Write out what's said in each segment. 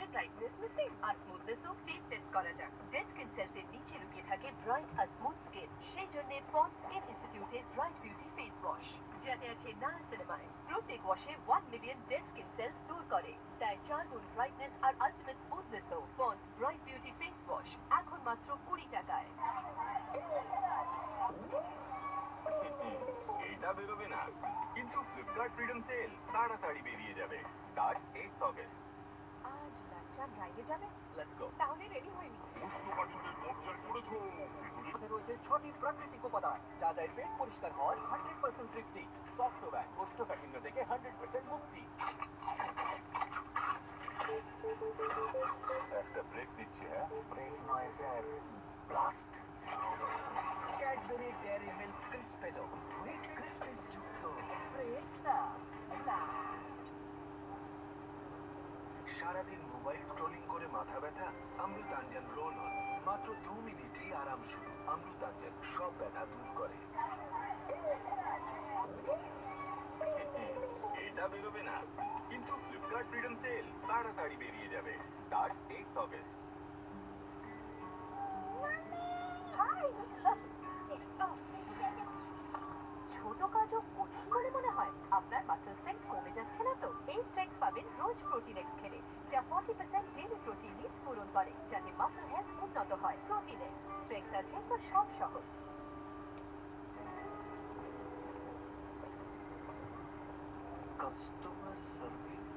স্পঞ্জের brightness missing আর স্মুথনেসও tape test করা যাক। Dead skin sales এর নিচে লুকিয়ে থাকে ব্রাইট আর স্মুথ স্কিন। সেই জন্য পন্ড স্কিন ইনস্টিটিউটের ব্রাইট বিউটি ফেস ওয়াশ, যাতে আছে নায়াসিনামাইড, প্রত্যেক ওয়াশে 1 মিলিয়ন ডেড স্কিন সেলস দূর করে, দেয় 4 গুণ ব্রাইটনেস আর আলটিমেট স্মুথনেসও। Pond's bright beauty face wash এখন মাত্র 20 টাকায়। এটা বেরোবে না, কিন্তু ফ্লিপকার্ট ফ্রিডম সেল তাড়াতাড়ি বেরিয়ে যাবে। Starts 8th August. আজ লাঞ্চা ড্রাইভে যাবে? Let's go. তাহলে রেডি হয়নি। কোষ্ঠকাঠিন্যের পর্যায় করেছো। এতে রয়েছে 6টি প্রাকৃতিক উপাদান যা দেয় পেট পরিষ্কার হওয়ার 100% তৃপ্তি। সফটওয়্যার কোষ্ঠকাঠিন্য থেকে 100% মুক্তি। একটা ব্রেক নিচ্ছে, হ্যাঁ? ব্রেক নয় sir, blast. Cadbury dairy milk crisp পেলো, হুইট ক্রিসপিস যুক্ত ব্রেক না, ব্লাস্ট। সারাদিন মোবাইল স্ক্রলিং করে মাথা ব্যথা? অমৃতাঞ্জন রোল অন, মাত্র 2 মিনিটেই আরাম শুরু। অমৃতাঞ্জন সব ব্যথা দূর করে। এটা বেরোবে না, কিন্তু ফ্লিপকার্ট ফ্রিডম সেল তাড়াতাড়ি বেরিয়ে যাবে। Starts 8th August. ছোট কাজও কঠিন বলে মনে হয়? আপনার মাসল স্ট্রেংথ কমে যাচ্ছে না তো? এই স্ট্রেংথ পাবেন রোজ প্রোটিন এক্স খেলে, যা 40% ডেইলি প্রোটিন নিডস পূরণ করে, যাতে মাসল হেলথ উন্নত হয়। প্রোটিন এক্স, স্ট্রেংথ আছে তো সব সহজ। Customer service.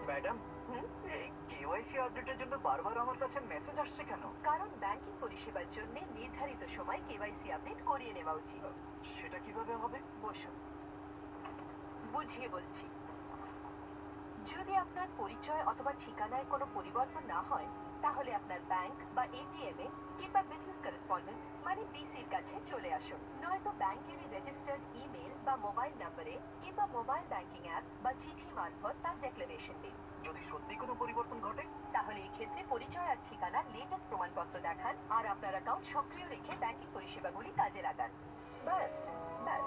ম্যাডাম, এই কেওয়াইসি আপডেটের জন্য বারবার আমার কাছে মেসেজ আসছে কেন? কারণ ব্যাংকিং পরিষেবার জন্য নির্ধারিত সময় কেওয়াইসি আপডেট করিয়ে নেওয়া উচিত। সেটা কিভাবে হবে? বসুন, বুঝিয়ে বলছি। যদি আপনার পরিচয় অথবা ঠিকানায় কোনো পরিবর্তন না হয়, তাহলে আপনার ব্যাংক বা এটিএম এ কিংবা বিজনেস করেসপন্ডেন্ট মানে বিসির কাছে চলে আসুন। নয়তো ব্যাংকের রেজিস্টার্ড ইমেল বা মোবাইল নম্বরে কিংবা মোবাইল ব্যাংকিং অ্যাপ বা চিঠি মারফত তার ডেক্লারেশন দিন। যদি সত্যি কোনো পরিবর্তন ঘটে, তাহলে এই ক্ষেত্রে পরিচয় আর ঠিকানার লেটেস্ট প্রমাণপত্র দেখান আর আপনার অ্যাকাউন্ট সক্রিয় রেখে ব্যাংকিং পরিষেবাগুলি কাজে লাগান। ব্যাস ব্যাস।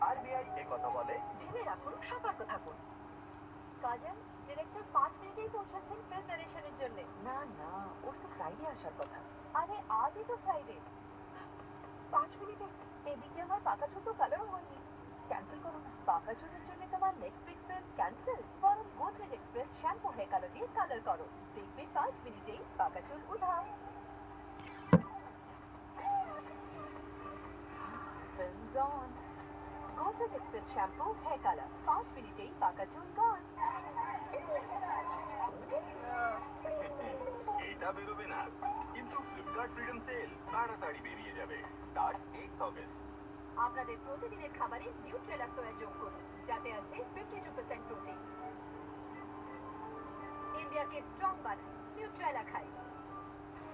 আরবিআই কথা বলে, জেনে রাখুন, সতর্ক থাকুন। কাজল, ডিরেক্টর 5 মিনিটেই পৌঁছাচ্ছেন ফিল্ম নারেশনের জন্য। না না, ওর তো ফ্রাইডে আসার কথা। আরে আজই তো ফ্রাইডে। 5 মিনিটে? এদিকে আমার পাকা চুল কালারও হয়নি। ক্যান্সেল করুন। পাকা চুলের জন্য তোমার নেক্সট পিক্সেল ক্যান্সেল। বরং Godrej express shampoo hair colour দিয়ে কালার করো। দেখবে 5 মিনিটেই পাকা চুল উধাও। Films on. Godrej Express shampoo hair color 5 মিনিটেই পাকা চুল গন। এটা বেরোবে না, কিন্তু ফ্লিপকার্ট ফ্রিডম সেল তাড়াতাড়ি বেরিয়ে যাবে। Starts 8th August. আপনাদের প্রতিদিনের খাবারে নিউট্রেলা সোয়া যোগ করুন, যাতে আছে 52% প্রোটিন। ইন্ডিয়াকে স্ট্রং বানায়, নিউট্রেলা খাই।